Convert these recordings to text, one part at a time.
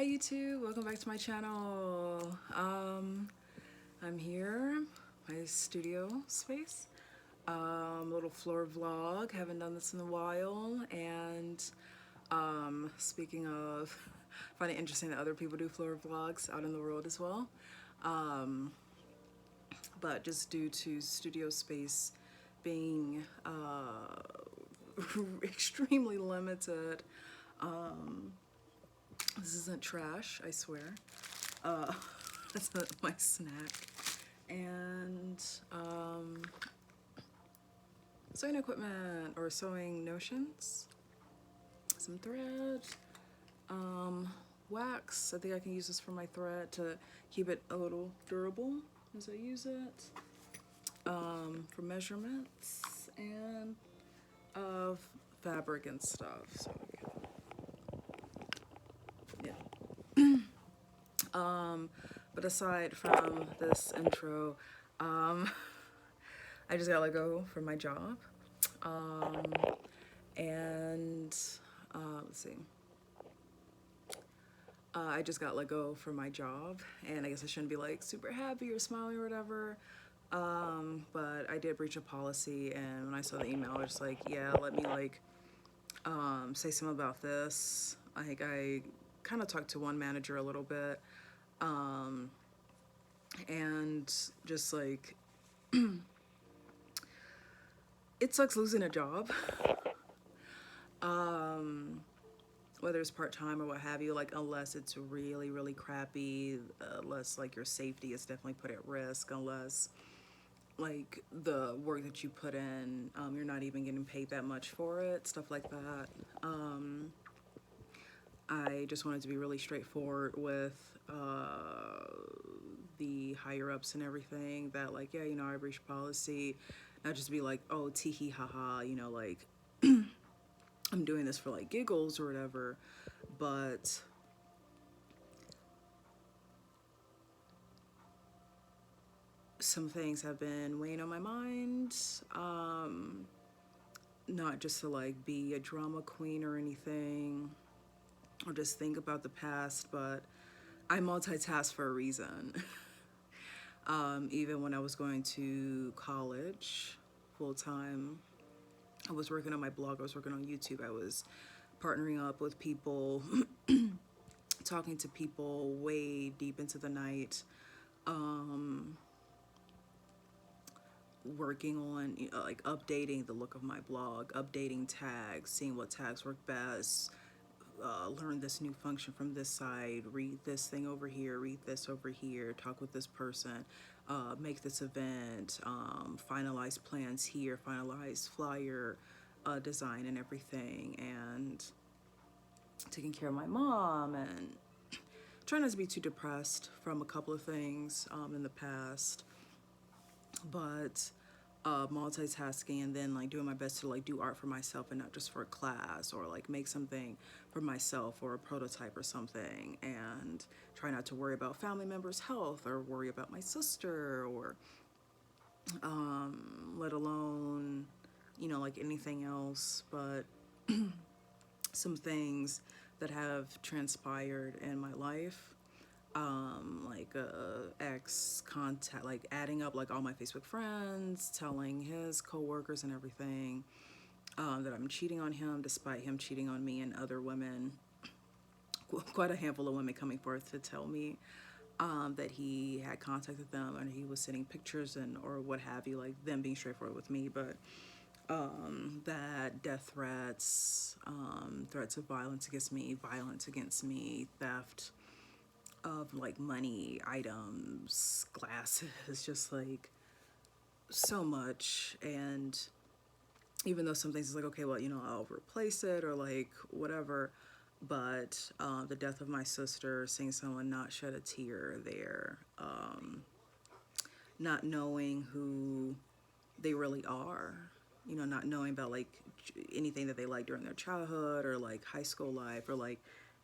Hi YouTube, welcome back to my channel. I'm here, my studio space. Little floor vlog, haven't done this in a while, and speaking of, I find it interesting that other people do floor vlogs out in the world as well. But just due to studio space being extremely limited, this isn't trash, I swear. That's not my snack. And sewing equipment or sewing notions, some thread, wax. I think I can use this for my thread to keep it a little durable as I use it. For measurements and of fabric and stuff. So yeah. But aside from this intro, I just got let go from my job. And let's see. I just got let go from my job, and I guess I shouldn't be like super happy or smiling or whatever. But I did breach a policy, and when I saw the email, I was just like, yeah, let me like say something about this. I kind of talked to one manager a little bit, and just like it sucks losing a job. Whether it's part-time or what have you, like unless it's really, really crappy, unless like your safety is definitely put at risk, unless like the work that you put in, you're not even getting paid that much for it, stuff like that. I just wanted to be really straightforward with the higher ups and everything that like, yeah, you know, I breached policy, not just be like, oh, tee hee ha ha, you know, like I'm doing this for like giggles or whatever, but some things have been weighing on my mind. Not just to like be a drama queen or anything, or just think about the past, but I multitask for a reason. Even when I was going to college full time, I was working on my blog, I was working on YouTube, I was partnering up with people, talking to people way deep into the night, working on like updating the look of my blog, updating tags, seeing what tags work best, learn this new function from this side, read this thing over here, read this over here, talk with this person, make this event, finalize plans here, finalize flyer design and everything, and taking care of my mom and trying not to be too depressed from a couple of things in the past, but multitasking and then like doing my best to like do art for myself and not just for a class, or like make something for myself or a prototype or something, and try not to worry about family members' health or worry about my sister, or let alone, you know, like anything else. But some things that have transpired in my life, like ex contact, like adding up like all my Facebook friends, telling his coworkers and everything that I'm cheating on him despite him cheating on me and other women. Quite a handful of women coming forth to tell me that he had contacted them and he was sending pictures and or what have you, like them being straightforward with me, but that death threats, threats of violence against me, theft of like money, items, glasses, just like so much. And even though some things is like, okay, well, you know, I'll replace it or like whatever, but the death of my sister, seeing someone not shed a tear there, not knowing who they really are, you know, not knowing about like anything that they like during their childhood or like high school life, or like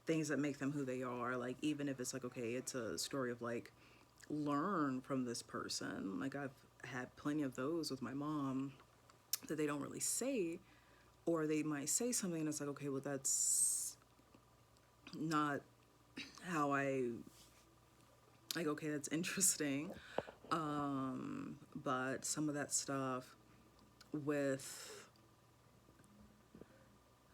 things that make them who they are. Like even if it's like, okay, it's a story of like learn from this person. Like I've had plenty of those with my mom that they don't really say, or they might say something and it's like, okay, well that's not how I like, okay, that's interesting. But some of that stuff with,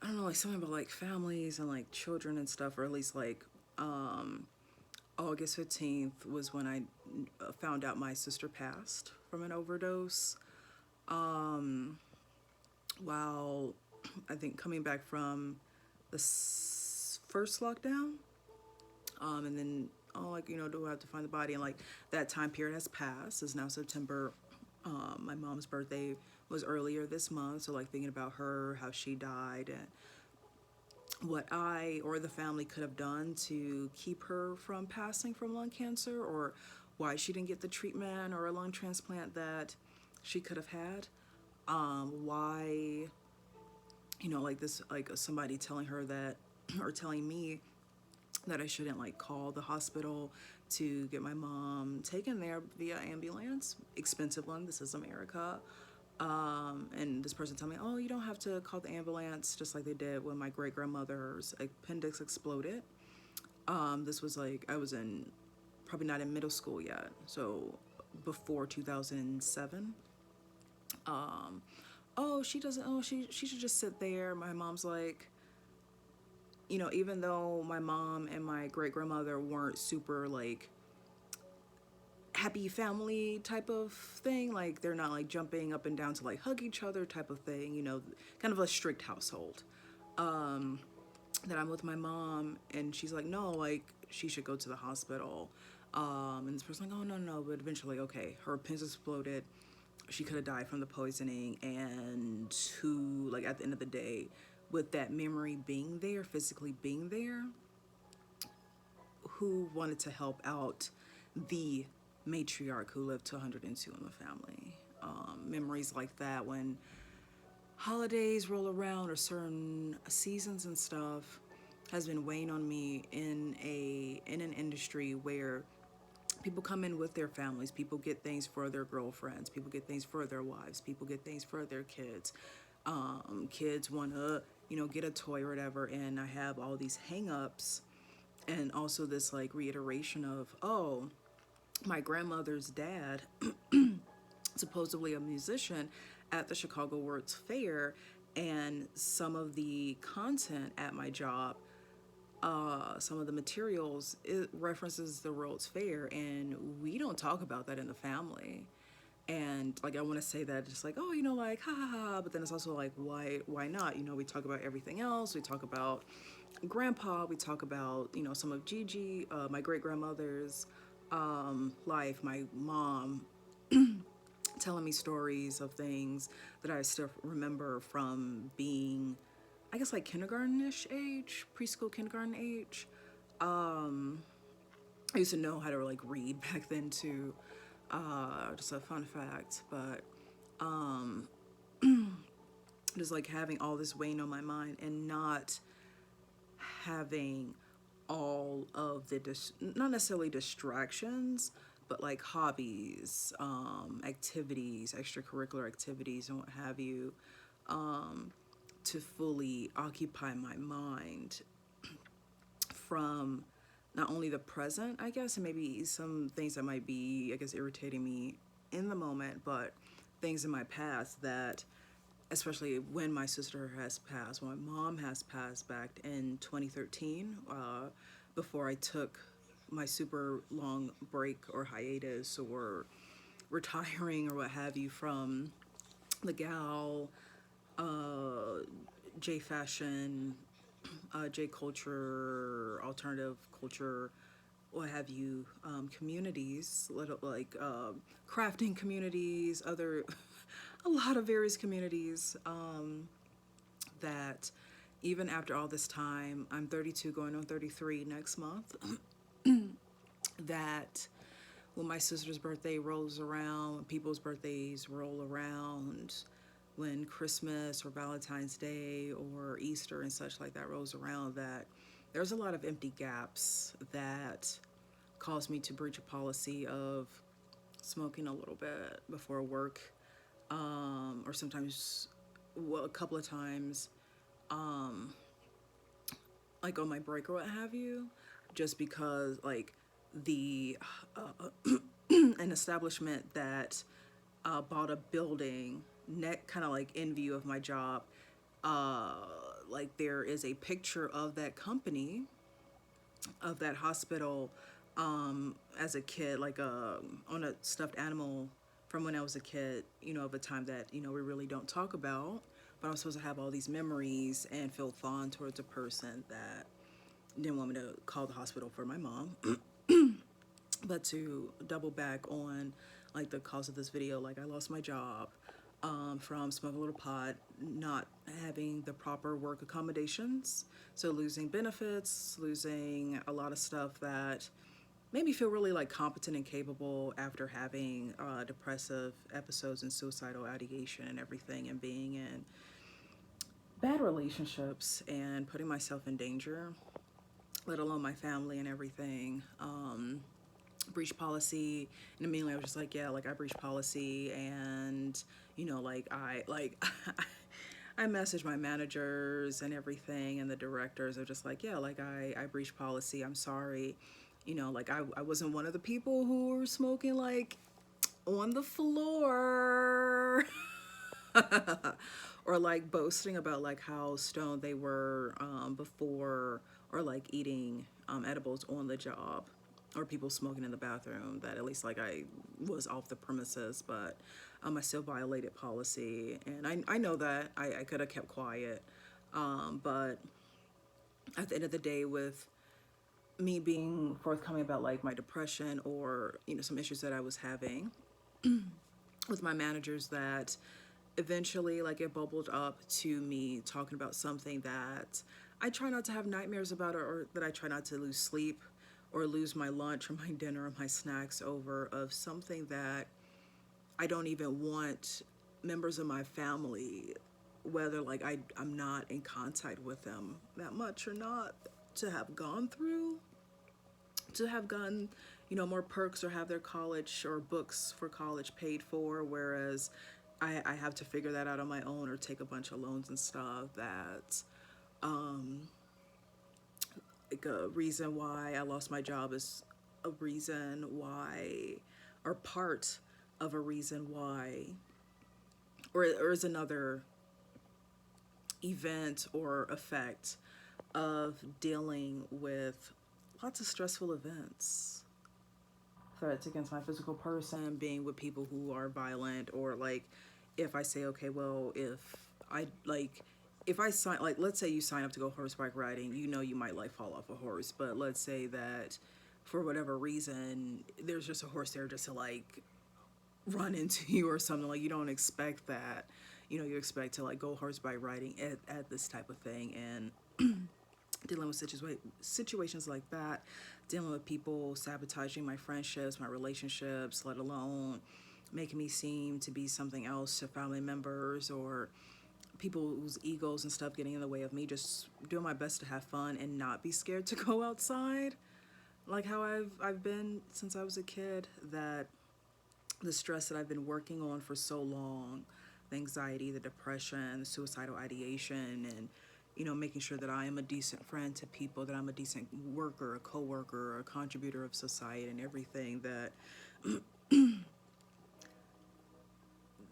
I don't know, like something about like families and like children and stuff, or at least like August 15th was when I found out my sister passed from an overdose. While I think coming back from the first lockdown, and then like, do I have to find the body? And like that time period has passed. It's now September. My mom's birthday was earlier this month, so like thinking about her, how she died, and what I or the family could have done to keep her from passing from lung cancer, or why she didn't get the treatment or a lung transplant that she could have had. Why, like this, like somebody telling her that, or telling me that I shouldn't like call the hospital to get my mom taken there via ambulance, expensive one. This is America. And this person told me, oh, you don't have to call the ambulance, just like they did when my great grandmother's appendix exploded. This was like, I was in, probably not in middle school yet, so before 2007. Oh, she doesn't, oh, she should just sit there. My mom's like, even though my mom and my great grandmother weren't super like happy family type of thing, like they're not like jumping up and down to like hug each other type of thing, kind of a strict household. That I'm with my mom, and she's like, no, like she should go to the hospital. And this person's like, oh, no, no, but eventually, okay, her appendix exploded. She could have died from the poisoning, and who, like, at the end of the day, with that memory being there, physically being there, who wanted to help out the matriarch who lived to 102 in the family? Memories like that, when holidays roll around or certain seasons and stuff, has been weighing on me in an industry where people come in with their families, people get things for their girlfriends, people get things for their wives, people get things for their kids. Kids want to, get a toy or whatever, and I have all these hang-ups, and also this like reiteration of, oh, my grandmother's dad, supposedly a musician at the Chicago World's Fair, and some of the content at my job, some of the materials, it references the World's Fair, and we don't talk about that in the family. And like, I want to say that just like, oh, like, ha ha ha, but then it's also like, why not? We talk about everything else. We talk about grandpa, we talk about, some of Gigi, my great grandmother's life, my mom telling me stories of things that I still remember from being, I guess, like kindergarten-ish age, preschool, kindergarten age. I used to know how to like read back then too. Just a fun fact, but just like having all this weighing on my mind and not having all of the not necessarily distractions, but like hobbies, activities, extracurricular activities, and what have you, to fully occupy my mind from not only the present, I guess, and maybe some things that might be, I guess, irritating me in the moment, but things in my past that, especially when my sister has passed, when my mom has passed back in 2013, before I took my super long break or hiatus or retiring or what have you from the gal, J fashion, J culture, alternative culture, what have you, communities, little like crafting communities, other, a lot of various communities, that even after all this time, I'm 32 going on 33 next month, that when my sister's birthday rolls around, when people's birthdays roll around, when Christmas or Valentine's Day or Easter and such like that rolls around, that there's a lot of empty gaps that cause me to breach a policy of smoking a little bit before work, or sometimes, well, a couple of times, like on my break or what have you. just because like the an establishment that bought a building net kind of like in view of my job, uh, like there is a picture of that company, of that hospital, as a kid, like on a stuffed animal from when I was a kid, of a time that, we really don't talk about. But I'm supposed to have all these memories and feel fond towards a person that didn't want me to call the hospital for my mom. But to double back on like the cause of this video, like I lost my job from smoking a little pot, not having the proper work accommodations, so losing benefits, losing a lot of stuff that made me feel really like competent and capable after having depressive episodes and suicidal ideation and everything, and being in bad relationships and putting myself in danger, let alone my family and everything. Breach policy, and immediately I was just like, yeah, like I breached policy. And like I messaged my managers and everything, and the directors are just like, yeah, like I breached policy, I'm sorry. Like I wasn't one of the people who were smoking like on the floor or like boasting about like how stoned they were before, or like eating edibles on the job, or people smoking in the bathroom. That at least like I was off the premises, but I still violated policy, and I know that I could have kept quiet, but at the end of the day, with me being forthcoming about like my depression, or some issues that I was having with my managers, that eventually like it bubbled up to me talking about something that I try not to have nightmares about, or that I try not to lose sleep or lose my lunch or my dinner or my snacks over, of something that I don't even want members of my family, whether like I'm not in contact with them that much or not, to have gone through, to have gotten, more perks, or have their college or books for college paid for, whereas I have to figure that out on my own, or take a bunch of loans and stuff. That like a reason why I lost my job is a reason why, or part of a reason why, or is another event or effect of dealing with lots of stressful events. Threats against my physical person, being with people who are violent, or like if I say, okay, well, if I sign, like let's say you sign up to go horseback riding, you might like fall off a horse, but let's say that for whatever reason there's just a horse there just to like run into you or something, like you don't expect that. You expect to like go horseback riding at this type of thing, and dealing with situations like that, dealing with people sabotaging my friendships, my relationships, let alone making me seem to be something else to family members, or people whose egos and stuff getting in the way of me just doing my best to have fun and not be scared to go outside, like how I've been since I was a kid. That the stress that I've been working on for so long, the anxiety, the depression, the suicidal ideation, and making sure that I am a decent friend to people, that I'm a decent worker, a co-worker, a contributor of society and everything, that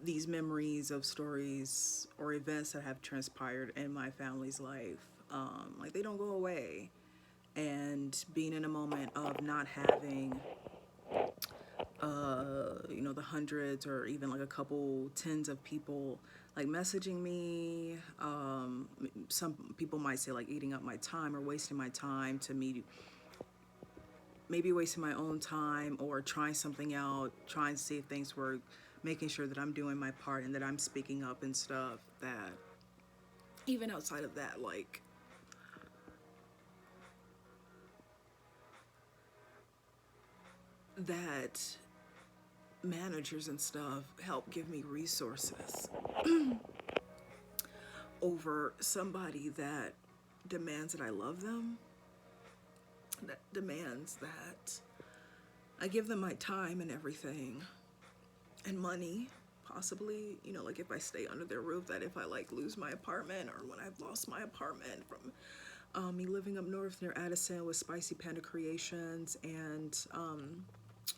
these memories of stories or events that have transpired in my family's life, like they don't go away. And being in a moment of not having the hundreds or even like a couple tens of people like messaging me. Some people might say like eating up my time or wasting my time, to me maybe wasting my own time, or trying something out, trying to see if things work, making sure that I'm doing my part and that I'm speaking up and stuff. That even outside of that, like that managers and stuff help give me resources over somebody that demands that I love them, that demands that I give them my time and everything, and money, possibly, like if I stay under their roof, that if I like lose my apartment, or when I've lost my apartment from Me living up north near Addison with Spicy Panda Creations and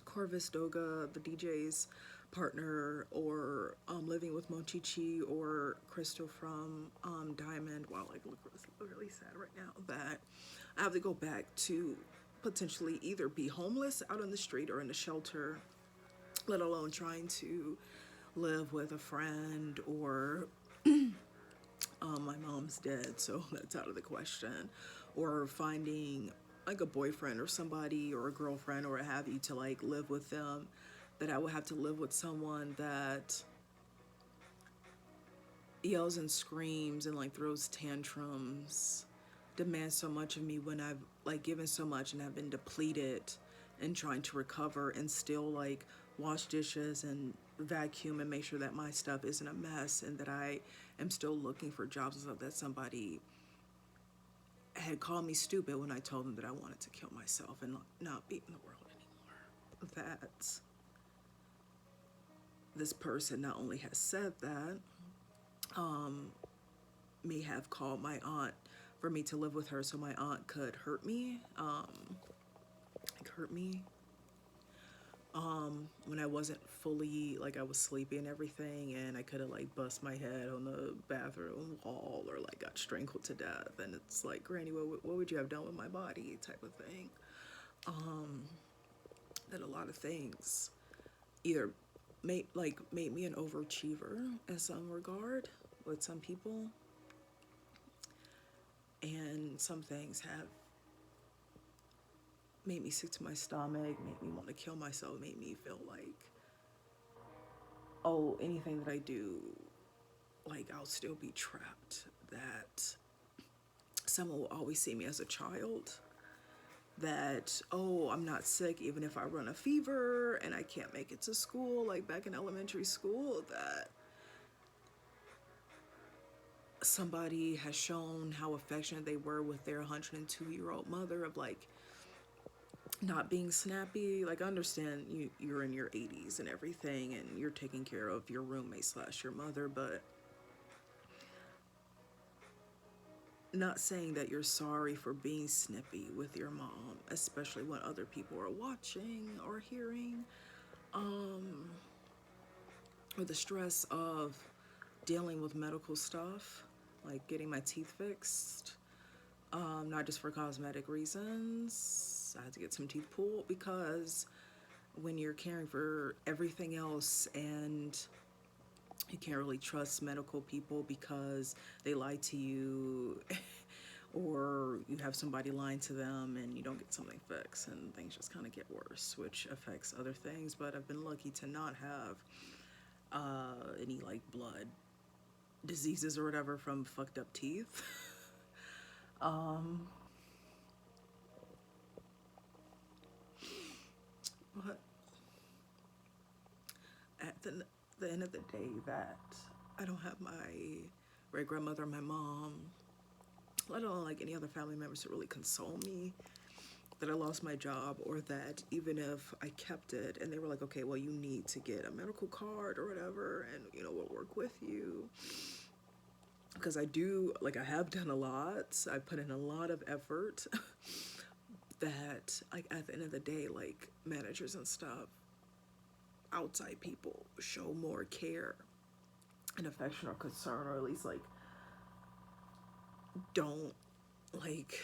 Corvus Doga, the DJ's partner, or living with Monchichi or Crystal from Diamond. Wow, like look really sad right now that I have to go back to potentially either be homeless out on the street or in a shelter, let alone trying to live with a friend or my mom's dead, so that's out of the question. Or finding like a boyfriend or somebody or a girlfriend or what have you to like live with them, that I would have to live with someone that yells and screams and like throws tantrums, demands so much of me when I've like given so much and have been depleted and trying to recover and still like wash dishes and vacuum and make sure that my stuff isn't a mess and that I am still looking for jobs and stuff, that somebody had called me stupid when I told them that I wanted to kill myself and not be in the world anymore. That this person not only has said that, may have called my aunt for me to live with her so my aunt could hurt me, when I wasn't fully, like I was sleepy and everything, and I could have like bust my head on the bathroom wall or like got strangled to death. And it's like, Granny, what would you have done with my body type of thing. That a lot of things either made me an overachiever in some regard with some people, and some things have made me sick to my stomach, made me want to kill myself, made me feel like, oh, anything that I do, like I'll still be trapped, that someone will always see me as a child, that, oh, I'm not sick even if I run a fever and I can't make it to school, like back in elementary school, that somebody has shown how affectionate they were with their 102-year-old mother, of like not being snappy. Like I understand you're in your 80s and everything and you're taking care of your roommate slash your mother, but not saying that you're sorry for being snippy with your mom, especially when other people are watching or hearing, or the stress of dealing with medical stuff, like getting my teeth fixed, not just for cosmetic reasons. I had to get some teeth pulled because when you're caring for everything else and you can't really trust medical people because they lie to you or you have somebody lying to them and you don't get something fixed and things just kind of get worse, which affects other things. But I've been lucky to not have any like blood diseases or whatever from fucked up teeth. But at the end of the day, that I don't have my great grandmother, my mom, let alone like any other family members to really console me that I lost my job, or that even if I kept it and they were like, okay, well, you need to get a medical card or whatever, and you know, we'll work with you. Because I do, like, I have done a lot. I put in a lot of effort. That, like, at the end of the day, like, managers and stuff, outside people show more care and affection or concern, or at least, like, don't, like,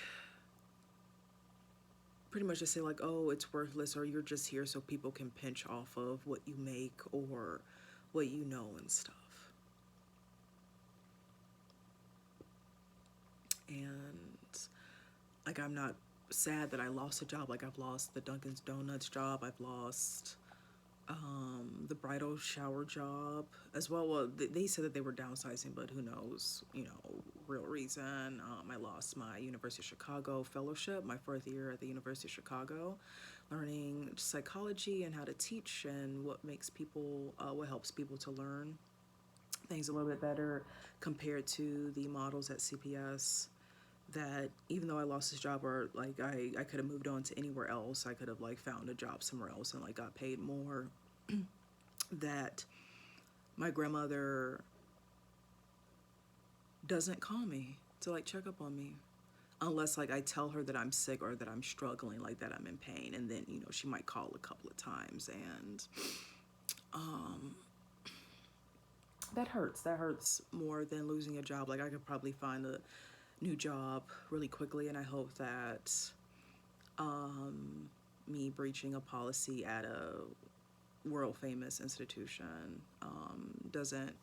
pretty much just say, like, oh, it's worthless, or you're just here so people can pinch off of what you make or what you know and stuff. And, like, I'm not sad that I lost a job. Like, I've lost the Dunkin's Donuts job. I've lost the bridal shower job as well. Well, they said that they were downsizing, but who knows, you know, real reason. I lost my University of Chicago fellowship, my fourth year at the University of Chicago, learning psychology and how to teach and what makes people, what helps people to learn things a little bit better compared to the models at CPS. That even though I lost this job, or like I could have moved on to anywhere else, I could have like found a job somewhere else and like got paid more, that my grandmother doesn't call me to like check up on me. unless like I tell her that I'm sick or that I'm struggling, like that I'm in pain, and then she might call a couple of times, and that hurts more than losing a job. Like I could probably find a new job really quickly, and I hope that me breaching a policy at a world famous institution doesn't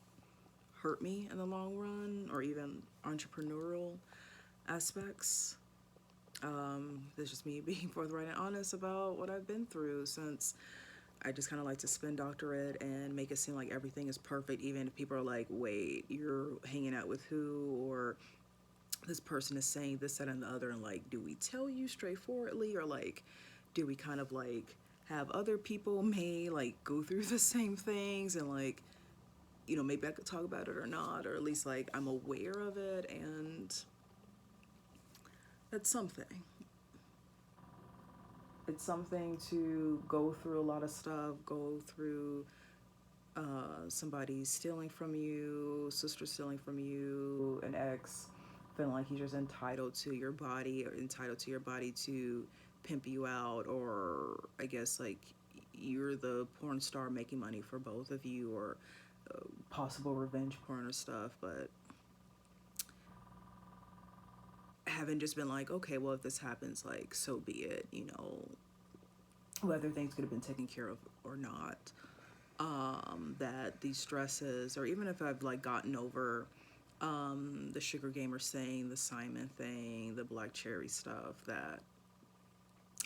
hurt me in the long run, or even entrepreneurial aspects. This is just me being forthright and honest about what I've been through, since I just kind of like to spin doctorate and make it seem like everything is perfect, even if people are like, wait, you're hanging out with who? Or this person is saying this, that, and the other. And like, do we tell you straightforwardly? Or like, do we kind of like have other people may like go through the same things, and like, maybe I could talk about it or not, or at least like I'm aware of it, and that's something. It's something to go through a lot of stuff, go through somebody stealing from you, sister stealing from you, an ex feeling like he's just entitled to your body, or entitled to your body to pimp you out, or I guess like you're the porn star making money for both of you, or possible revenge porn or stuff. But having just been like, okay, well, if this happens, like, so be it, whether things could have been taken care of or not. That these stresses, or even if I've like gotten over the sugar gamer saying, the Simon thing, the black cherry stuff, that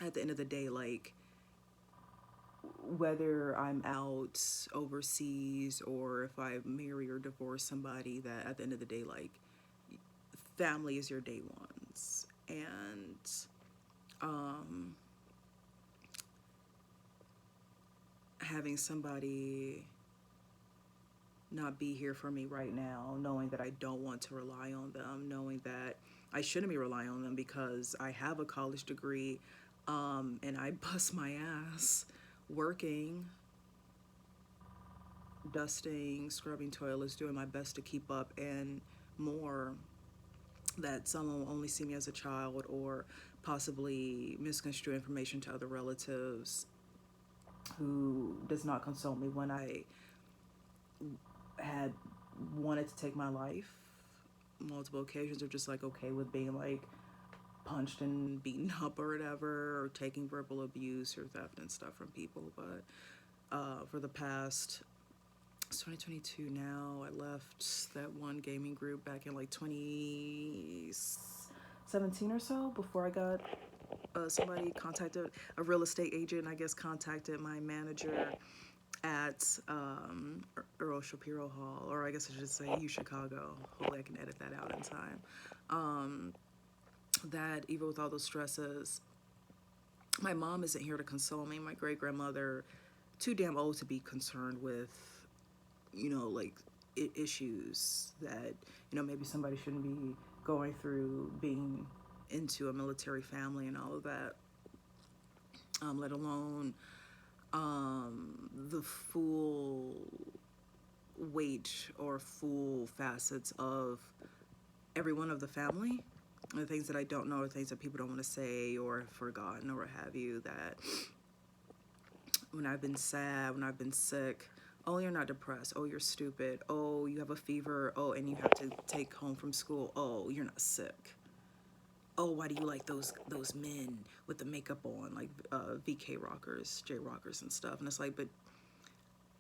at the end of the day, like, whether I'm out overseas or if I marry or divorce somebody, that at the end of the day, like, family is your day ones. And having somebody not be here for me right now, knowing that I don't want to rely on them, knowing that I shouldn't be relying on them because I have a college degree, and I bust my ass working, dusting, scrubbing toilets, doing my best to keep up, and more, that someone will only see me as a child, or possibly misconstrue information to other relatives, who does not console me when I had wanted to take my life multiple occasions, or just like okay with being like punched and beaten up or whatever, or taking verbal abuse or theft and stuff from people. But for the past, it's 2022 now, I left that one gaming group back in like 2017 or so, before I got somebody contacted, a real estate agent, I guess, contacted my manager at Earl Shapiro Hall, or I guess I should say U Chicago. Hopefully I can edit that out in time. That even with all those stresses, my mom isn't here to console me. My great grandmother, too damn old to be concerned with, like issues that, maybe somebody shouldn't be going through, being into a military family and all of that, let alone the full weight or full facets of every one of the family. The things that I don't know, or things that people don't want to say or have forgotten or what have you, that when I've been sad, when I've been sick, oh, you're not depressed, oh, you're stupid, oh, you have a fever, oh, and you have to take home from school, oh, you're not sick. Oh, why do you like those men with the makeup on, like VK rockers, J rockers and stuff? And it's like, but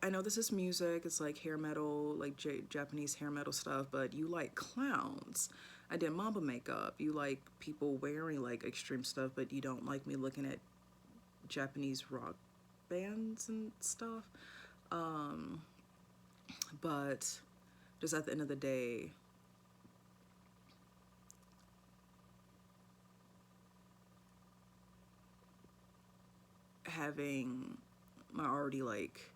I know this is music, it's like hair metal, like Japanese hair metal stuff, but you like clowns. I did mamba makeup. You like people wearing like extreme stuff, but you don't like me looking at Japanese rock bands and stuff. But just at the end of the day, having my already like,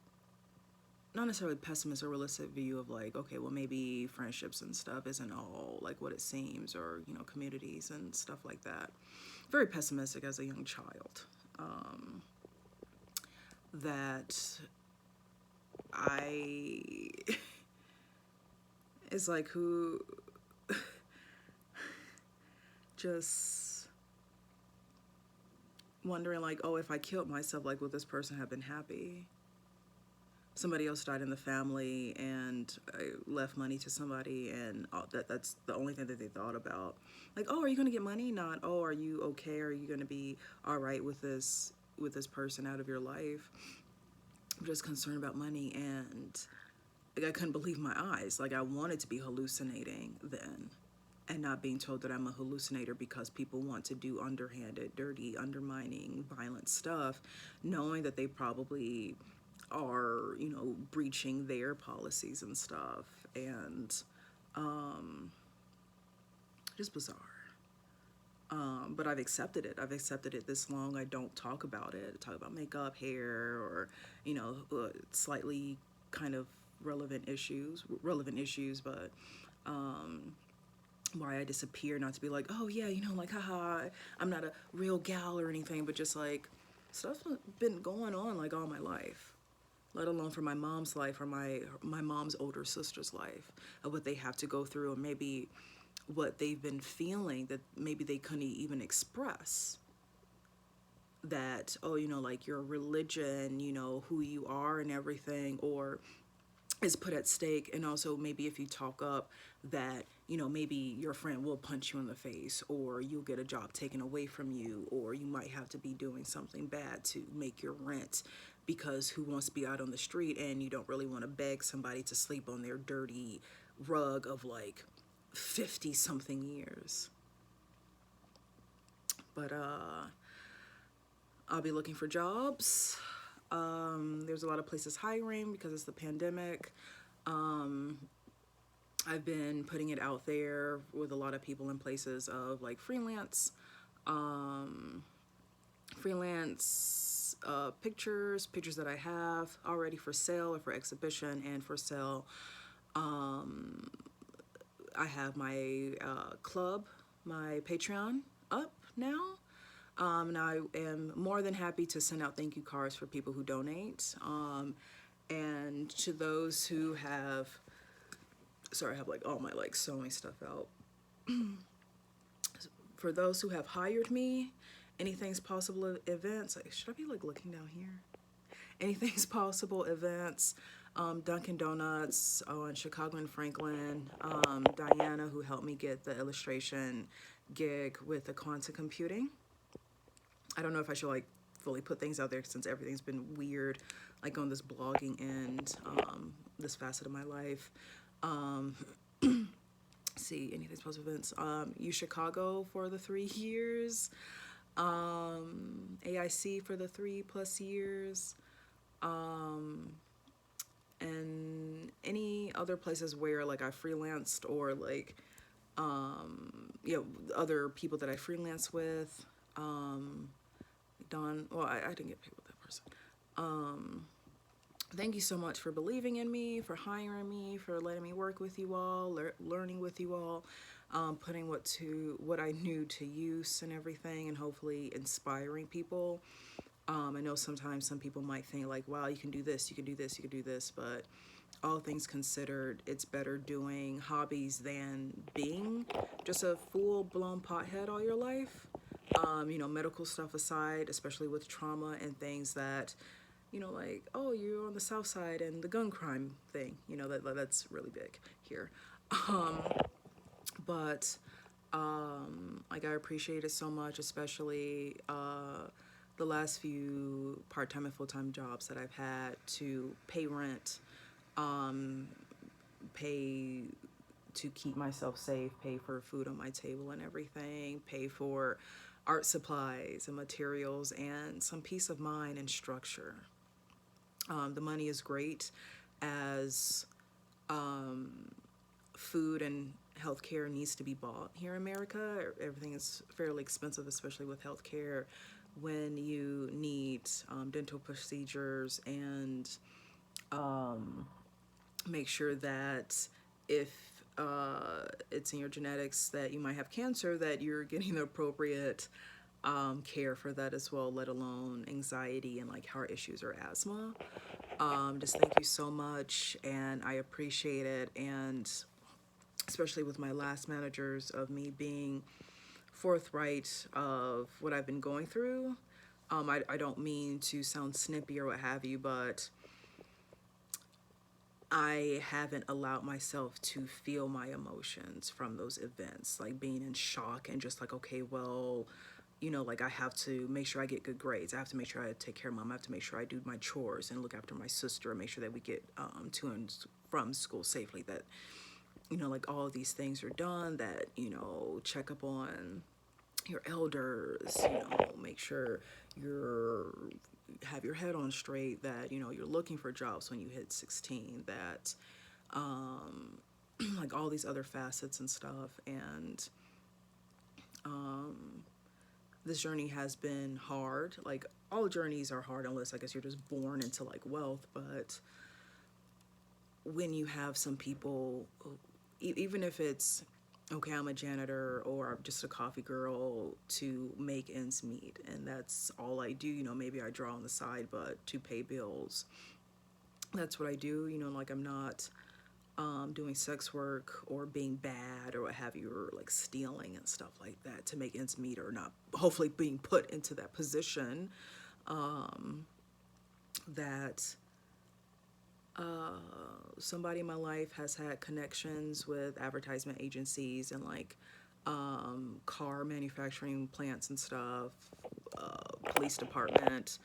not necessarily pessimist or realistic view of like, okay, well maybe friendships and stuff isn't all like what it seems, or communities and stuff like that. Very pessimistic as a young child. That I it's like, who just wondering, like, oh, if I killed myself, like, would this person have been happy? Somebody else died in the family and I left money to somebody, and that's the only thing that they thought about. Like, oh, are you going to get money? Not, oh, are you okay? Are you going to be all right with this person out of your life? I'm just concerned about money, and like I couldn't believe my eyes. Like I wanted to be hallucinating then and not being told that I'm a hallucinator because people want to do underhanded, dirty, undermining, violent stuff, knowing that they probably are, breaching their policies and stuff. And just bizarre. But I've accepted it. I've accepted it this long. I don't talk about it. I talk about makeup, hair, or, slightly kind of relevant issues, but why I disappear, not to be like, oh yeah, like, haha, I'm not a real gal or anything, but just like, stuff's been going on like all my life, let alone for my mom's life or my mom's older sister's life, of what they have to go through, and maybe what they've been feeling that maybe they couldn't even express. That, oh, like your religion, who you are and everything, or is put at stake. And also maybe if you talk up that, maybe your friend will punch you in the face, or you'll get a job taken away from you, or you might have to be doing something bad to make your rent, because who wants to be out on the street, and you don't really want to beg somebody to sleep on their dirty rug of like 50 something years. But I'll be looking for jobs. There's a lot of places hiring because it's the pandemic. I've been putting it out there with a lot of people in places of like freelance pictures that I have already for sale or for exhibition and for sale. I have my club, my Patreon up now. And I am more than happy to send out thank you cards for people who donate. And to those who have, sorry, I have like all my like sewing stuff out. For those who have hired me, anything's possible events. Like, should I be like looking down here? Anything's possible events. Dunkin' Donuts in Chicago and Franklin. Diana, who helped me get the illustration gig with the quantum computing. I don't know if I should like fully put things out there since everything's been weird, like on this blogging end, this facet of my life. See, anything possible events. U Chicago for the 3 years. AIC for the 3+ years. And any other places where like I freelanced, or like, other people that I freelance with. Don, well, I didn't get paid with that person. Thank you so much for believing in me, for hiring me, for letting me work with you all, learning with you all, putting what I knew to use and everything, and hopefully inspiring people. I know sometimes some people might think like, wow, you can do this, you can do this, you can do this, but all things considered, it's better doing hobbies than being just a full-blown pothead all your life. Medical stuff aside, especially with trauma and things that, like, oh, you're on the South Side and the gun crime thing, that's really big here. But like, I appreciate it so much, especially the last few part-time and full-time jobs that I've had to pay rent, pay to keep myself safe, pay for food on my table and everything, pay for art supplies and materials, and some peace of mind and structure. The money is great as food and healthcare needs to be bought here in America. Everything is fairly expensive, especially with healthcare, when you need dental procedures, and make sure that if it's in your genetics that you might have cancer, that you're getting the appropriate care for that as well, let alone anxiety and like heart issues or asthma. Just thank you so much, and I appreciate it. And especially with my last managers, of me being forthright of what I've been going through. I don't mean to sound snippy or what have you, but I haven't allowed myself to feel my emotions from those events, like being in shock and just like, okay, well, like I have to make sure I get good grades. I have to make sure I take care of mom. I have to make sure I do my chores and look after my sister and make sure that we get to and from school safely. That, like all of these things are done, that, check up on your elders, make sure you're have your head on straight, that you're looking for jobs when you hit 16, that like all these other facets and stuff. And this journey has been hard. Like all journeys are hard unless I guess you're just born into like wealth. But when you have some people, even if it's okay, I'm a janitor or I'm just a coffee girl to make ends meet, and that's all I do. Maybe I draw on the side, but to pay bills, that's what I do. Like I'm not doing sex work or being bad or what have you, or like stealing and stuff like that to make ends meet, or not hopefully being put into that position that somebody in my life has had connections with advertisement agencies and like car manufacturing plants and stuff, police department,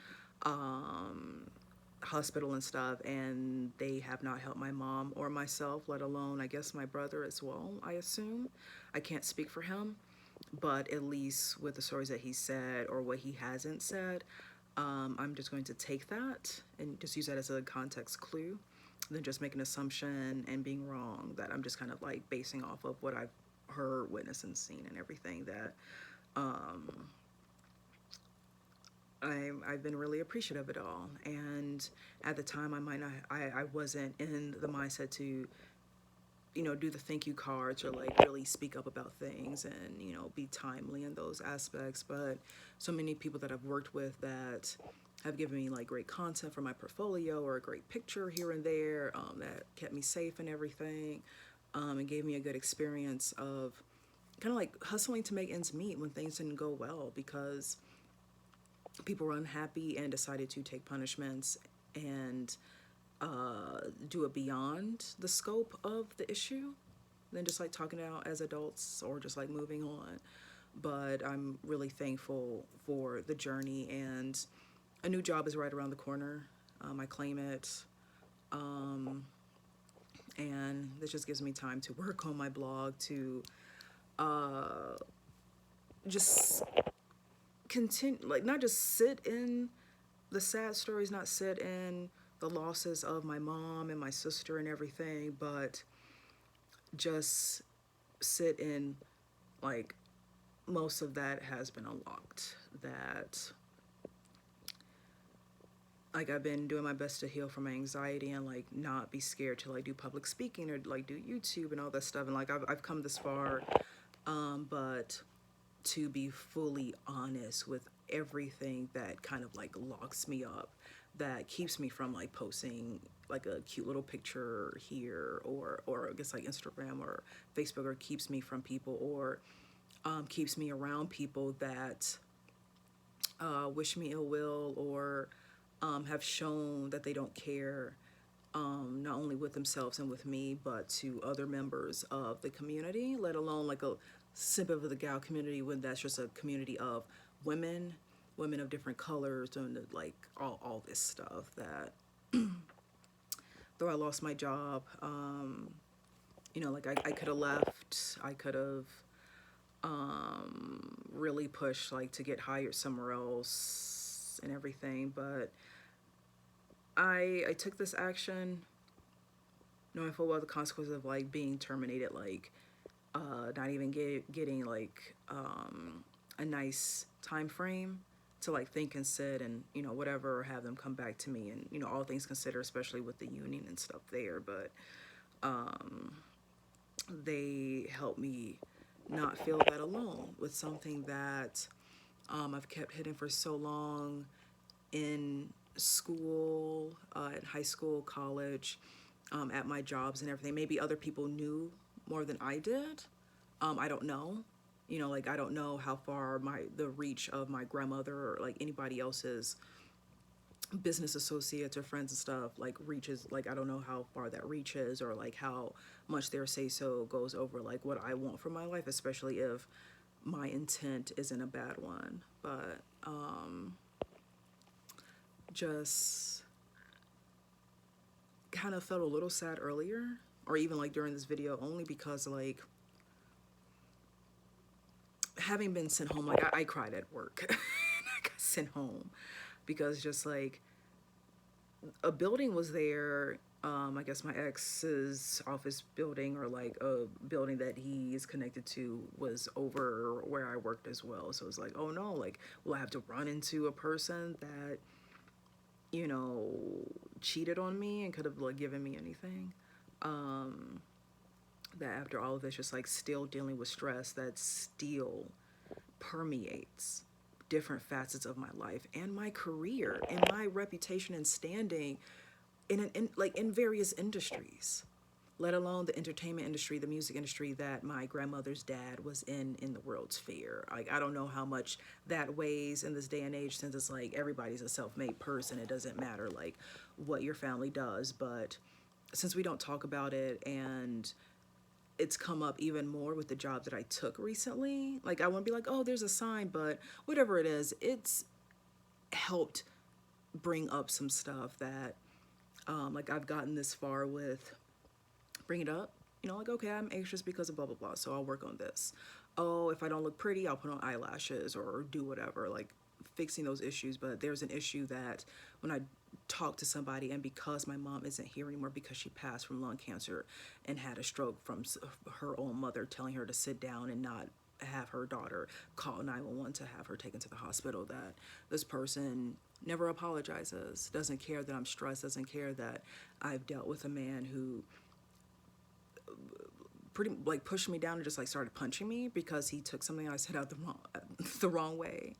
hospital and stuff, and they have not helped my mom or myself, let alone I guess my brother as well, I assume. I can't speak for him, but at least with the stories that he said or what he hasn't said, I'm just going to take that and just use that as a context clue, then just make an assumption and being wrong, that I'm just kind of like basing off of what I've heard, witnessed, and seen and everything, that I've been really appreciative of it all. And at the time, I wasn't in the mindset to, do the thank you cards or like really speak up about things and, be timely in those aspects. But so many people that I've worked with that have given me like great content for my portfolio or a great picture here and there, that kept me safe and everything, and gave me a good experience of kind of like hustling to make ends meet when things didn't go well, because people were unhappy and decided to take punishments and do it beyond the scope of the issue than just like talking it out as adults or just like moving on. But I'm really thankful for the journey, and a new job is right around the corner. I claim it. And this just gives me time to work on my blog, to just continue, like not just sit in the sad stories, not sit in the losses of my mom and my sister and everything, but just sit in like most of that has been unlocked. That like I've been doing my best to heal from my anxiety and like not be scared to like do public speaking or like do YouTube and all that stuff. And like I've come this far, but to be fully honest with everything that kind of like locks me up, that keeps me from like posting like a cute little picture here, or I guess like Instagram or Facebook, or keeps me from people, or keeps me around people that wish me ill will, or have shown that they don't care, not only with themselves and with me, but to other members of the community, let alone like a sip of the gal community, when that's just a community of women of different colors, and like all this stuff. That though I lost my job, like I could have left, I could have really pushed like to get hired somewhere else and everything, but I took this action knowing full well the consequences of like being terminated, like not even getting like a nice time frame to like think and sit and whatever, or have them come back to me, and all things considered, especially with the union and stuff there. But they helped me not feel that alone with something that I've kept hidden for so long in school, in high school, college, at my jobs and everything. Maybe other people knew more than I did. I don't know. You know, like I don't know how far the reach of my grandmother or like anybody else's business associates or friends and stuff like reaches. Like I don't know how far that reaches, or like how much their say so goes over like what I want for my life, especially if my intent isn't a bad one. But just kind of felt a little sad earlier, or even like during this video, only because like having been sent home, like I cried at work. I got sent home because just like a building was there. I guess my ex's office building, or like a building that he is connected to, was over where I worked as well. So it's like, oh no, like, will I have to run into a person that, you know, cheated on me and could have like given me anything? That after all of this, just like still dealing with stress that still permeates different facets of my life and my career and my reputation and standing in various industries, let alone the entertainment industry, the music industry that my grandmother's dad was in the World's Fair. Like I don't know how much that weighs in this day and age, since it's like everybody's a self-made person. It doesn't matter like what your family does, but since we don't talk about it, and it's come up even more with the job that I took recently. Like I want to be like, oh, there's a sign, but whatever it is, it's helped bring up some stuff that like I've gotten this far with. Bring it up, you know, like, okay, I'm anxious because of blah blah blah, so I'll work on this. Oh, if I don't look pretty, I'll put on eyelashes or do whatever, like fixing those issues. But there's an issue that when I talk to somebody, and because my mom isn't here anymore because she passed from lung cancer and had a stroke from her own mother telling her to sit down and not have her daughter call 911 to have her taken to the hospital, that this person never apologizes, doesn't care that I'm stressed, doesn't care that I've dealt with a man who pretty like pushed me down and just like started punching me because he took something I said out the wrong way.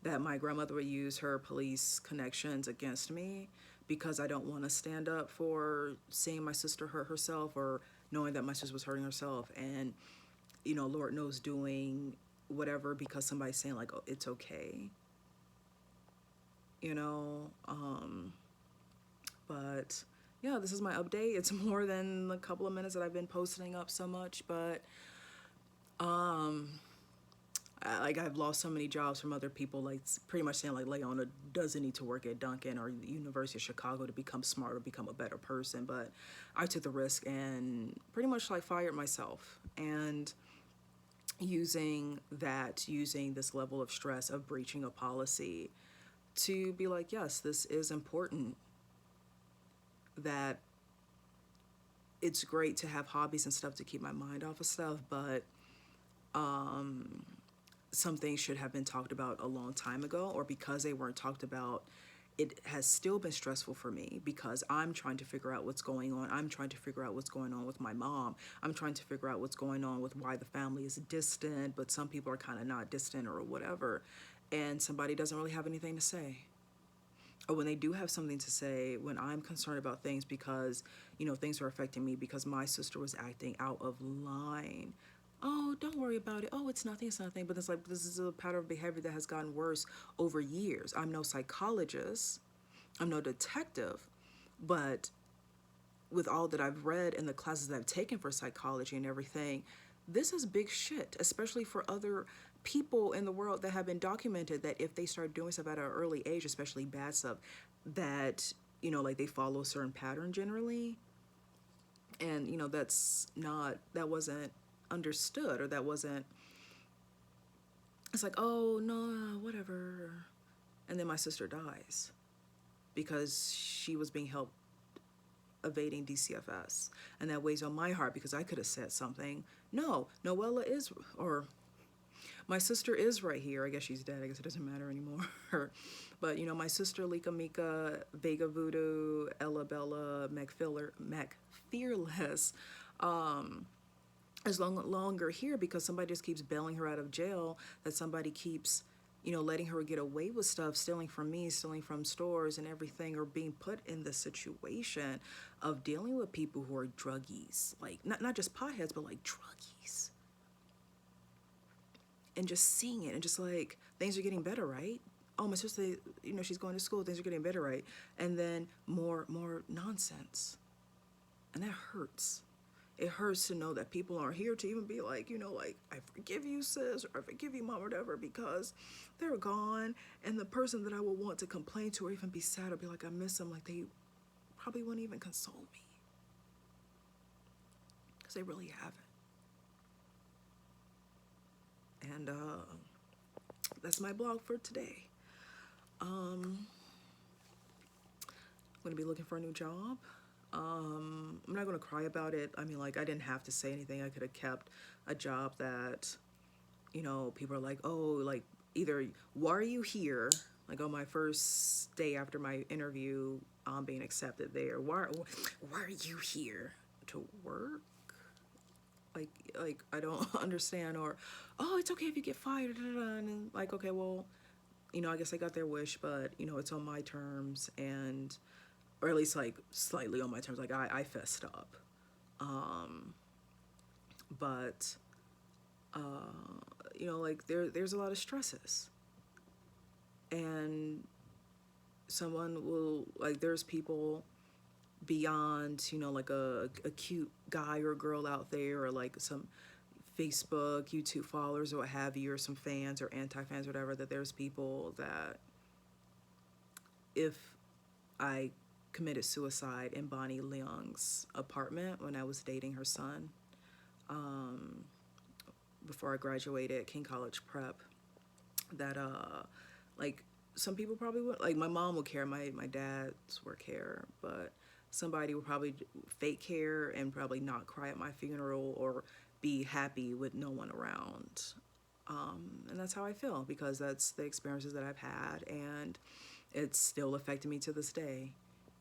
That my grandmother would use her police connections against me because I don't want to stand up for seeing my sister hurt herself, or knowing that my sister was hurting herself, and you know, Lord knows, doing whatever because somebody's saying like, oh, it's okay, you know. But yeah, this is my update. It's more than a couple of minutes that I've been posting up so much, but like I've lost so many jobs from other people, like pretty much saying like Leona doesn't need to work at Duncan or the University of Chicago to become smart or become a better person. But I took the risk and pretty much like fired myself, and using this level of stress of breaching a policy to be like, yes, this is important, that it's great to have hobbies and stuff to keep my mind off of stuff, but some things should have been talked about a long time ago, or because they weren't talked about, it has still been stressful for me because I'm trying to figure out what's going on. I'm trying to figure out what's going on with my mom. I'm trying to figure out what's going on with why the family is distant, but some people are kind of not distant or whatever, and somebody doesn't really have anything to say. Or when they do have something to say, when I'm concerned about things because, you know, things are affecting me because my sister was acting out of line. Oh, don't worry about it. Oh, it's nothing, it's nothing. But it's like, this is a pattern of behavior that has gotten worse over years. I'm no psychologist, I'm no detective, but with all that I've read and the classes that I've taken for psychology and everything, this is big shit, especially for other people in the world that have been documented, that if they start doing stuff at an early age, especially bad stuff, that, you know, like they follow a certain pattern generally. And, you know, that wasn't understood, or that wasn't, it's like, oh, no, whatever. And then my sister dies because she was being helped evading DCFS. And that weighs on my heart because I could have said something. No, Noella is, or my sister is right here. I guess she's dead. I guess it doesn't matter anymore. But, you know, my sister, Lika Mika, Vega Voodoo, Ella Bella, Mac Fearless, is longer here because somebody just keeps bailing her out of jail, that somebody keeps, you know, letting her get away with stuff, stealing from me, stealing from stores and everything, or being put in the situation of dealing with people who are druggies, like not just potheads, but like druggies. and just seeing it and just like, things are getting better, right? Oh, my sister, she's going to school, things are getting better, right? And then more nonsense. And that hurts. It hurts to know that people aren't here to even be like, like, I forgive you, sis, or I forgive you, mom, or whatever, because they're gone. And the person that I would want to complain to or even be sad or be like, I miss them, like, they probably wouldn't even console me. Because they really haven't. And that's my blog for today. I'm going to be looking for a new job. I'm not going to cry about it. I mean, like, I didn't have to say anything. I could have kept a job that, people are like, oh, like, either, why are you here? Like, on my first day after my interview, being accepted there, why are you here? To work? Like I don't understand. Or, oh, it's okay if you get fired. And like, okay, well, I guess I got their wish, but, it's on my terms, and, or at least like slightly on my terms. Like I fessed up. But, like there's a lot of stresses, and someone will, like, there's people beyond, like a cute guy or girl out there, or like some Facebook, YouTube followers or what have you, or some fans or anti-fans, whatever, that there's people that if I committed suicide in Bonnie Leong's apartment when I was dating her son, before I graduated King College Prep, that like some people probably would, like, my mom would care, my dad's would care, but somebody would probably fake care and probably not cry at my funeral or be happy with no one around. And that's how I feel, because that's the experiences that I've had, and it's still affecting me to this day.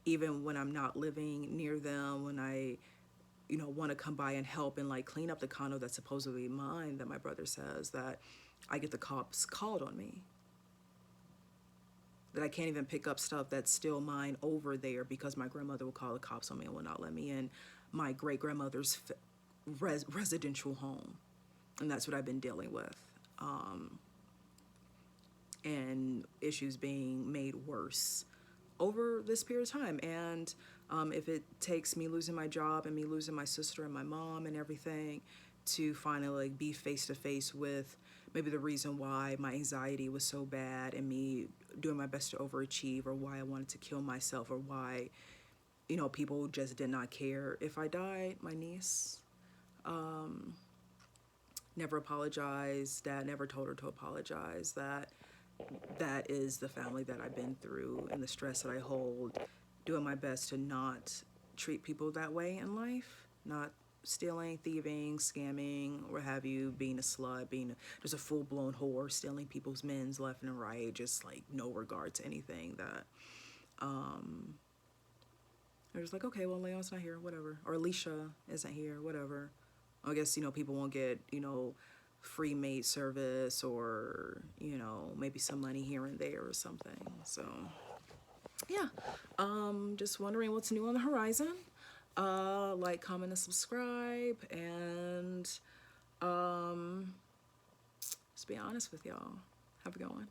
Even when I'm not living near them, when I, want to come by and help and like clean up the condo that's supposedly mine, that my brother says, that I get the cops called on me. That I can't even pick up stuff that's still mine over there because my grandmother will call the cops on me and will not let me in my great grandmother's residential home. And that's what I've been dealing with. And issues being made worse over this period of time. And if it takes me losing my job and me losing my sister and my mom and everything to finally like be face to face with maybe the reason why my anxiety was so bad and me doing my best to overachieve, or why I wanted to kill myself, or why, people just did not care if I died. My niece never apologized. Dad never told her to apologize. That is the family that I've been through, and the stress that I hold, doing my best to not treat people that way in life, not stealing, thieving, scamming, what have you, being a slut, being just a full-blown whore, stealing people's men's left and right, just like no regard to anything. That they're just like, okay, well, Leon's not here, whatever, or Alicia isn't here, whatever. I guess, people won't get, free maid service, or, maybe some money here and there or something. So, yeah, just wondering what's new on the horizon. Like, comment, and subscribe, and just be honest with y'all. Have a good one.